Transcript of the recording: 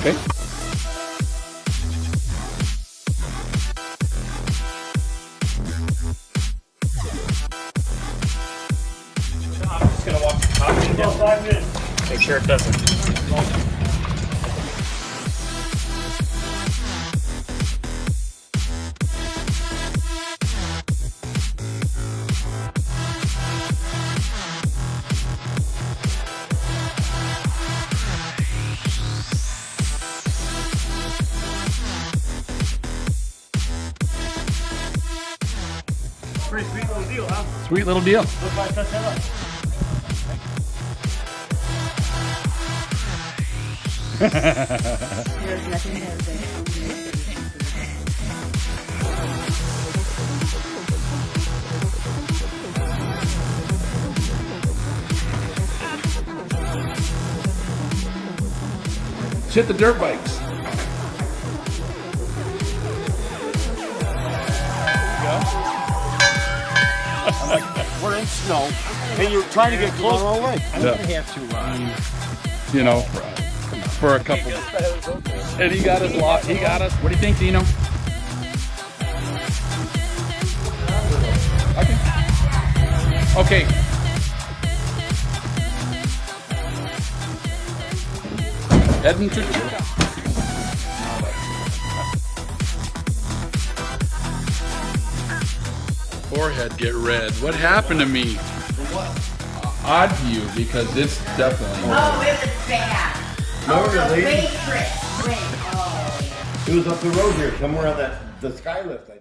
Okay. I'm just gonna watch the top. About 5 minutes. Make sure it doesn't. Pretty sweet little deal, huh? Sweet little deal. What if I touch that up? There's nothing there. Shit the dirt bikes. We're in snow, and you're trying to get close. I'm Yeah. gonna have to. You know, for a couple. And he got us lost. He got us. What do you think, Dino? Okay. Edmonton. Forehead get red. What happened to me? Odd view because it's definitely. Oh, it was bad. No, Oh, the really? waitress. Wait, oh. It was up the road here, somewhere on the sky lift, I think.